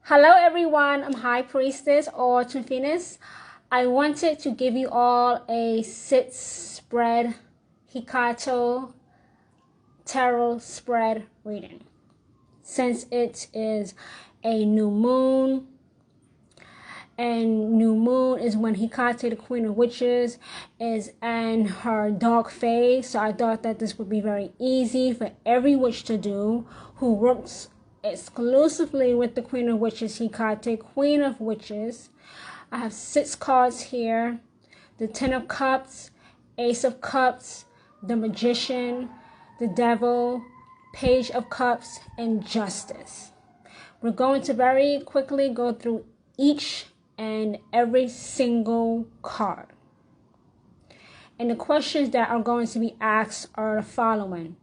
Hello everyone, I'm High Priestess or Trinfinus. I wanted to give you all a sit spread Hecate tarot spread reading. Since it is a new moon, and new moon is when Hecate, the Queen of Witches, is in her dark phase. So I thought that this would be very easy for every witch to do who works exclusively with the Queen of Witches, Hecate, Queen of Witches. I have 6 cards here: the 10 of Cups, Ace of Cups, the Magician, the Devil, Page of Cups, and Justice. We're going to very quickly go through each and every single card. And the questions that are going to be asked are the following.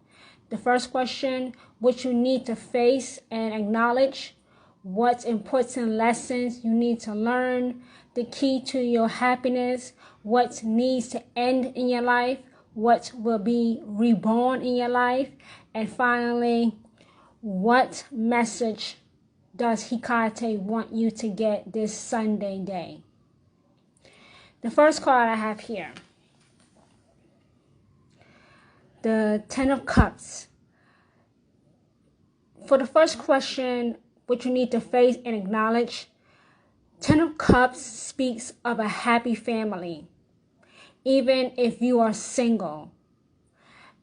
The first question: what you need to face and acknowledge, what important lessons you need to learn, the key to your happiness, what needs to end in your life, what will be reborn in your life, and finally, what message does Hecate want you to get this Sunday day? The first card I have here, the 10 of Cups. For the first question, what you need to face and acknowledge, 10 of Cups speaks of a happy family, even if you are single.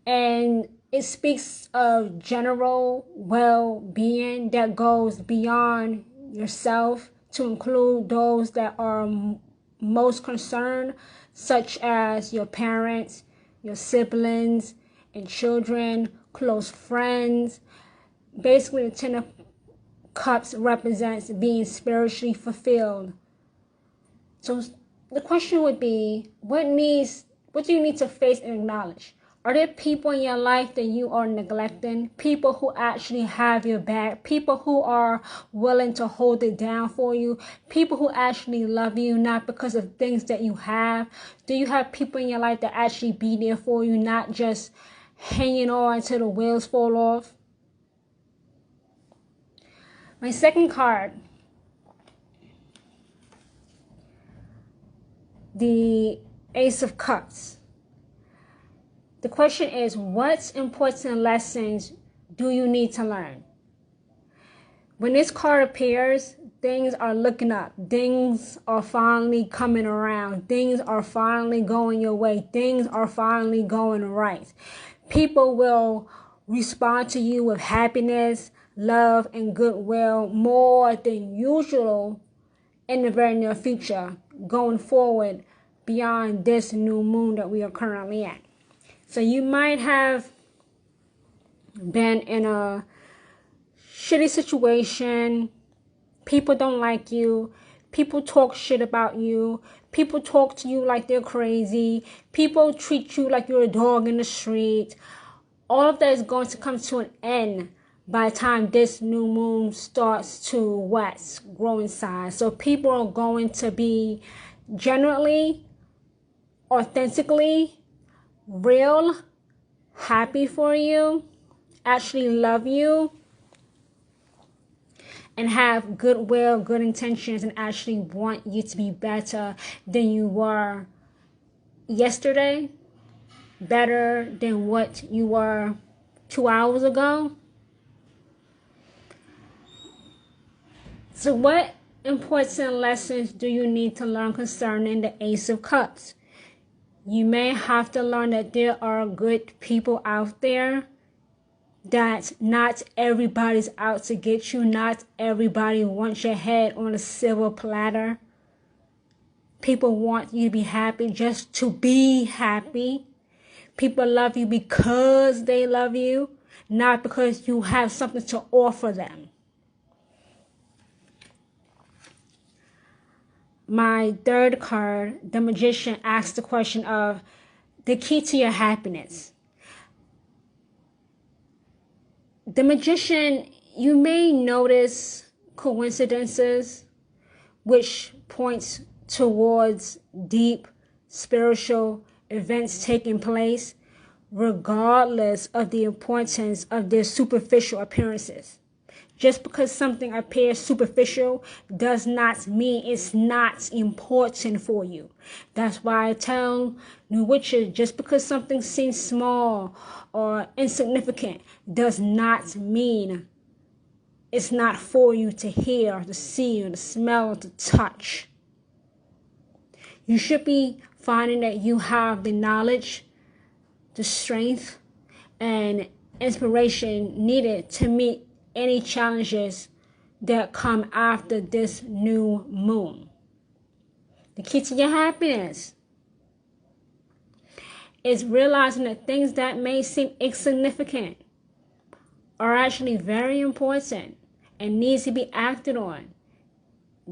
And it speaks of general well-being that goes beyond yourself to include those that are most concerned, such as your parents, your siblings, and children, close friends. Basically, the 10 of Cups represents being spiritually fulfilled. So the question would be, what do you need to face and acknowledge? Are there people in your life that you are neglecting? People who actually have your back? People who are willing to hold it down for you? People who actually love you, not because of things that you have? Do you have people in your life that actually be there for you, not just hanging on until the wheels fall off? My second card, the Ace of Cups. The question is, what important lessons do you need to learn? When this card appears, things are looking up. Things are finally coming around. Things are finally going your way. Things are finally going right. People will respond to you with happiness, love, and goodwill more than usual in the very near future, going forward beyond this new moon that we are currently at. So you might have been in a shitty situation. People don't like you. People talk shit about you. People talk to you like they're crazy. People treat you like you're a dog in the street. All of that is going to come to an end by the time this new moon starts to grow in size. So people are going to be genuinely, authentically, real, happy for you, actually love you, and have goodwill, good intentions, and actually want you to be better than you were yesterday, better than what you were 2 hours ago. So what important lessons do you need to learn concerning the Ace of Cups? You may have to learn that there are good people out there, that not everybody's out to get you. Not everybody wants your head on a silver platter. People want you to be happy just to be happy. People love you because they love you, not because you have something to offer them. My third card, the Magician, asks the question of the key to your happiness. The Magician, you may notice coincidences which points towards deep spiritual events taking place, regardless of the importance of their superficial appearances. Just because something appears superficial does not mean it's not important for you. That's why I tell new witches, just because something seems small or insignificant does not mean it's not for you to hear, to see, or to smell, or to touch. You should be finding that you have the knowledge, the strength, and inspiration needed to meet any challenges that come after this new moon. The key to your happiness is realizing that things that may seem insignificant are actually very important and needs to be acted on.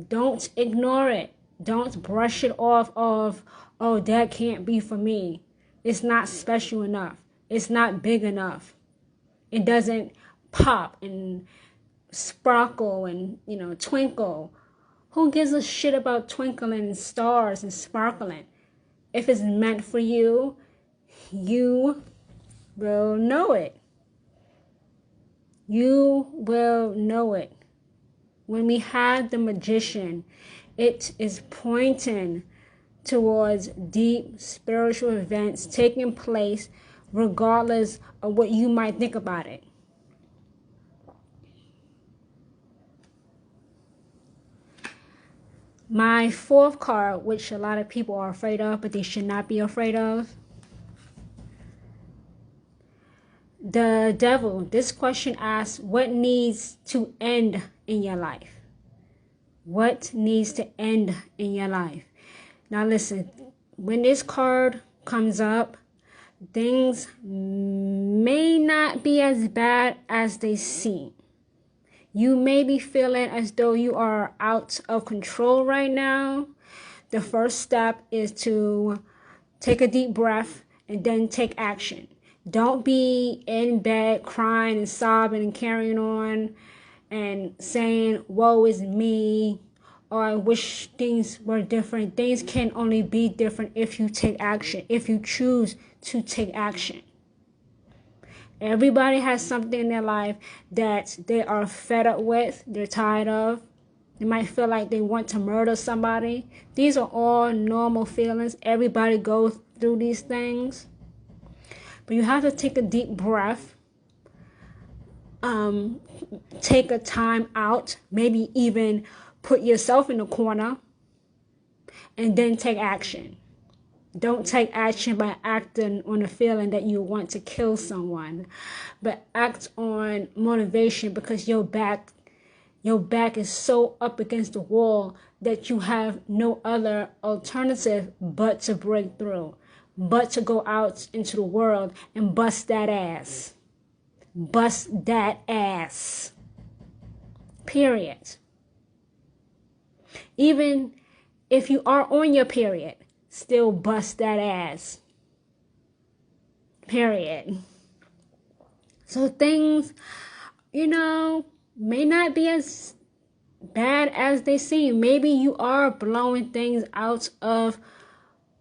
Don't ignore it. Don't brush it off of, oh, that can't be for me. It's not special enough. It's not big enough. It doesn't pop and sparkle and, twinkle. Who gives a shit about twinkling and stars and sparkling? If it's meant for you, you will know it. You will know it. When we have the magician, it is pointing towards deep spiritual events taking place regardless of what you might think about it. My fourth card, which a lot of people are afraid of, but they should not be afraid of. The Devil. This question asks, what needs to end in your life? What needs to end in your life? Now listen, when this card comes up, things may not be as bad as they seem. You may be feeling as though you are out of control right now. The first step is to take a deep breath and then take action. Don't be in bed crying and sobbing and carrying on and saying, woe is me, or I wish things were different. Things can only be different if you take action, if you choose to take action. Everybody has something in their life that they are fed up with, they're tired of. They might feel like they want to murder somebody. These are all normal feelings. Everybody goes through these things. But you have to take a deep breath. Take a time out. Maybe even put yourself in a corner. And then take action. Don't take action by acting on a feeling that you want to kill someone, but act on motivation because your back is so up against the wall that you have no other alternative but to break through, but to go out into the world and bust that ass. Bust that ass. Period. Even if you are on your period, still bust that ass. Period. So things, may not be as bad as they seem. Maybe you are blowing things out of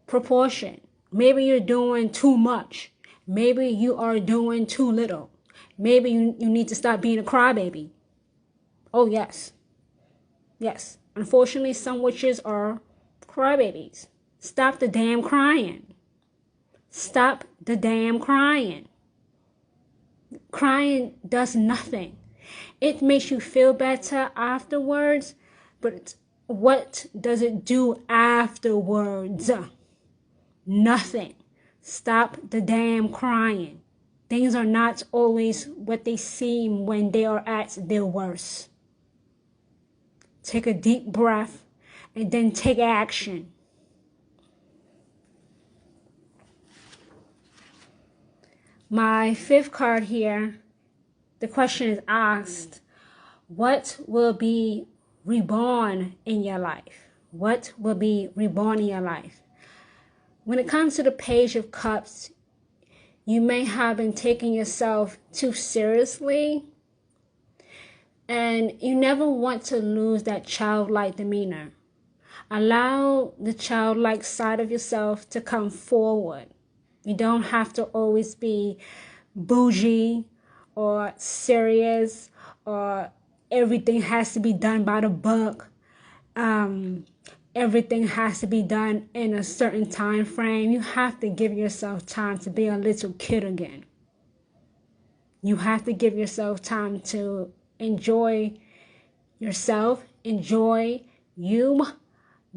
proportion. Maybe you're doing too much. Maybe you are doing too little. Maybe you need to stop being a crybaby. Oh, yes. Yes. Unfortunately, some witches are crybabies. Stop the damn crying. Stop the damn crying. Crying does nothing. It makes you feel better afterwards, but what does it do afterwards? Nothing. Stop the damn crying. Things are not always what they seem when they are at their worst. Take a deep breath and then take action. My fifth card here, the question is asked, what will be reborn in your life? What will be reborn in your life? When it comes to the Page of Cups, you may have been taking yourself too seriously, and you never want to lose that childlike demeanor. Allow the childlike side of yourself to come forward. You don't have to always be bougie or serious or everything has to be done by the book. Everything has to be done in a certain time frame. You have to give yourself time to be a little kid again. You have to give yourself time to enjoy yourself, enjoy you,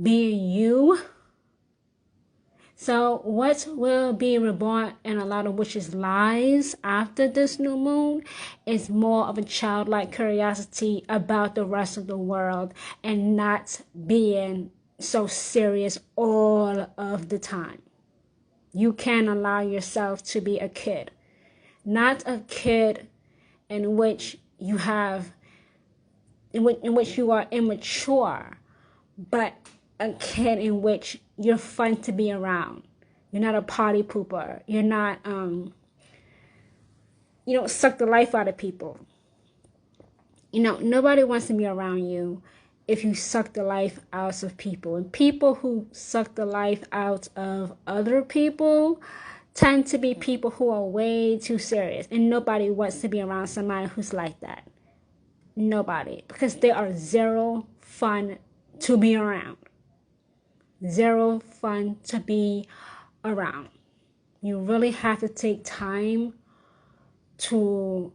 being you. So what will be reborn in a lot of witches' lives after this new moon is more of a childlike curiosity about the rest of the world and not being so serious all of the time. You can allow yourself to be a kid. Not a kid in which you have, in which you are immature, but a kid in which you're fun to be around. You're not a party pooper. You're not, you don't suck the life out of people. You know, nobody wants to be around you if you suck the life out of people. And people who suck the life out of other people tend to be people who are way too serious. And nobody wants to be around somebody who's like that. Nobody. Because they are zero fun to be around. Zero fun to be around. You really have to take time to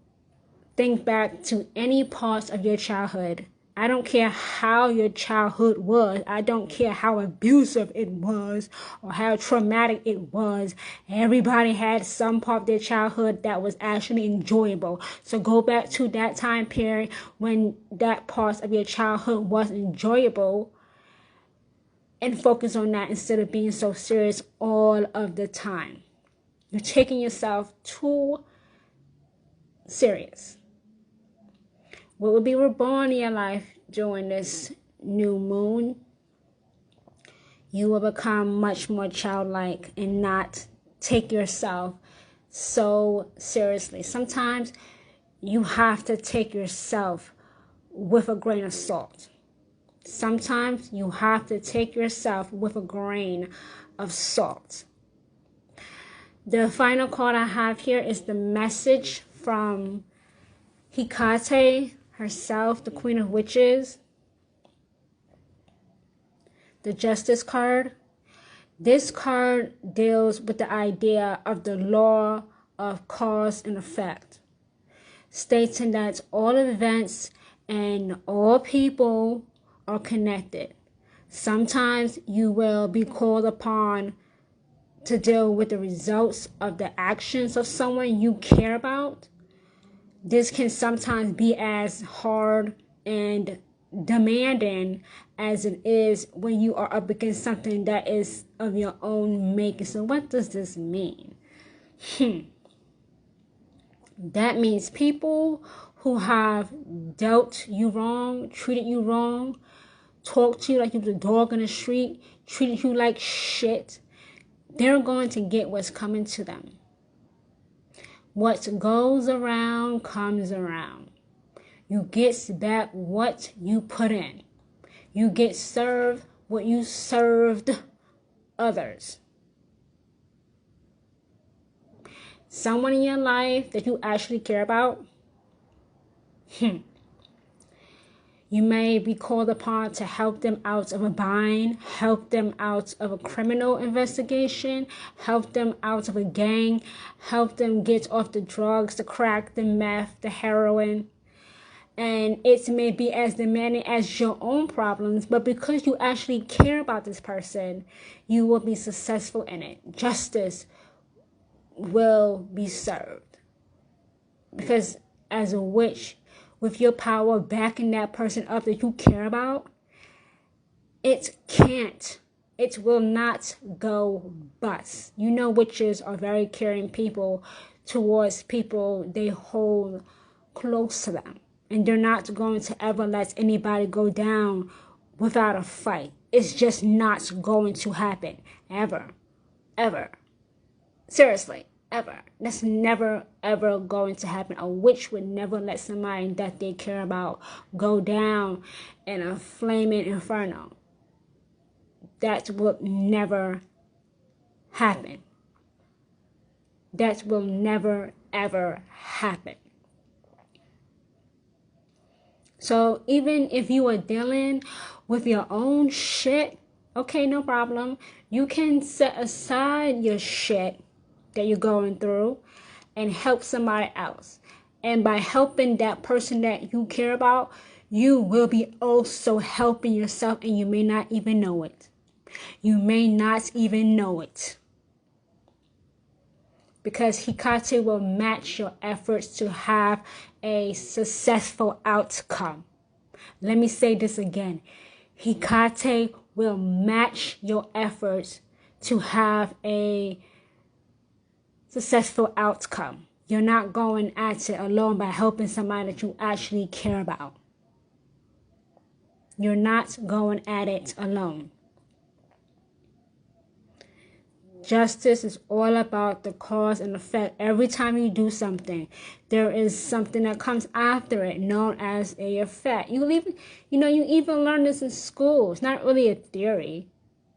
think back to any parts of your childhood. I don't care how your childhood was. I don't care how abusive it was or how traumatic it was. Everybody had some part of their childhood that was actually enjoyable. So go back to that time period when that part of your childhood was enjoyable and focus on that instead of being so serious all of the time. You're taking yourself too serious. What will be reborn in your life during this new moon? You will become much more childlike and not take yourself so seriously. Sometimes you have to take yourself with a grain of salt. Sometimes you have to take yourself with a grain of salt. The final card I have here is the message from Hecate herself, the Queen of Witches. The Justice card. This card deals with the idea of the law of cause and effect, stating that all events and all people are connected. Sometimes you will be called upon to deal with the results of the actions of someone you care about. This can sometimes be as hard and demanding as it is when you are up against something that is of your own making. So what does this mean? That means people who have dealt you wrong, treated you wrong, talked to you like you was a dog in the street, treated you like shit, they're going to get what's coming to them. What goes around comes around. You get back what you put in. You get served what you served others. Someone in your life that you actually care about, you may be called upon to help them out of a bind, help them out of a criminal investigation, help them out of a gang, help them get off the drugs, the crack, the meth, the heroin. And it may be as demanding as your own problems, but because you actually care about this person, you will be successful in it. Justice will be served. Because as a witch, with your power backing that person up that you care about, it will not go bust. You know, witches are very caring people towards people they hold close to them. And they're not going to ever let anybody go down without a fight. It's just not going to happen. Ever. Ever. Seriously. Ever. That's never, ever going to happen. A witch would never let somebody that they care about go down in a flaming inferno. That will never happen. That will never, ever happen. So even if you are dealing with your own shit, okay, no problem. You can set aside your shit that you're going through and help somebody else. And by helping that person that you care about, you will be also helping yourself, and you may not even know it. You may not even know it. Because Hecate will match your efforts to have a successful outcome. Let me say this again. Hecate will match your efforts to have a successful outcome. You're not going at it alone by helping somebody that you actually care about. You're not going at it alone. Justice is all about the cause and effect. Every time you do something, there is something that comes after it known as a effect. You even learn this in school. It's not really a theory.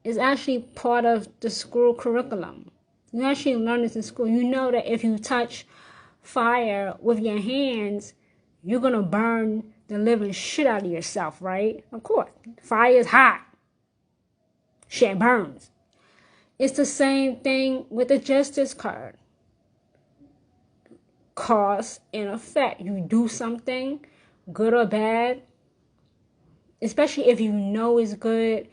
It's actually part of the school curriculum. You actually learn this in school. You know that if you touch fire with your hands, you're going to burn the living shit out of yourself, right? Of course. Fire is hot. Shit burns. It's the same thing with the justice card. Cause and effect. You do something, good or bad, especially if you know it's good,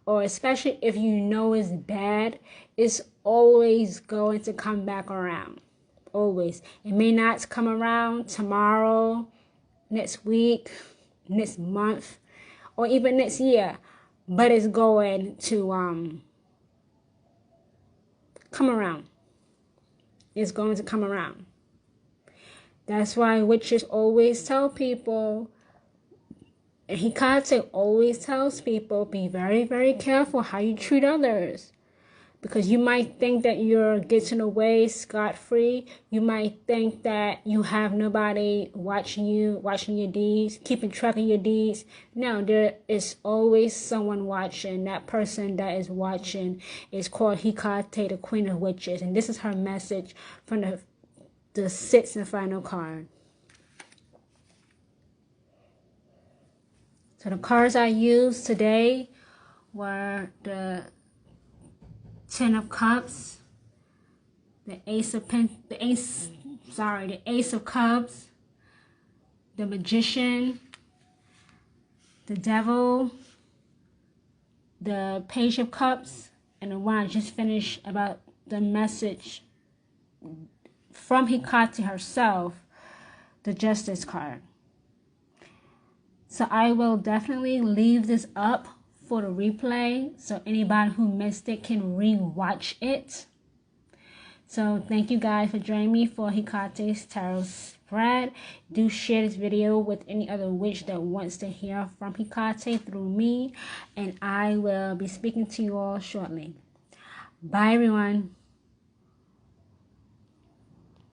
or especially if you know it's bad, it's always going to come back around. Always. It may not come around tomorrow, next week, next month, or even next year, but it's going to come around. It's going to come around. That's why witches always tell people, and Hecate always tells people, be very, very careful how you treat others. Because you might think that you're getting away scot-free. You might think that you have nobody watching your deeds, keeping track of your deeds. No, there is always someone watching. That person that is watching is called Hecate, the Queen of Witches. And this is her message from the sixth and final card. So the cards I used today were the Ten of Cups, the Ace of Cups, the Magician, the Devil, the Page of Cups, and the one I just finished about the message from Hecate herself, the Justice card. So I will definitely leave this up for the replay, so anybody who missed it can re-watch it. So thank you guys for joining me for Hecate's Tarot spread. Do share this video with any other witch that wants to hear from Hecate through me, and I will be speaking to you all shortly. Bye everyone.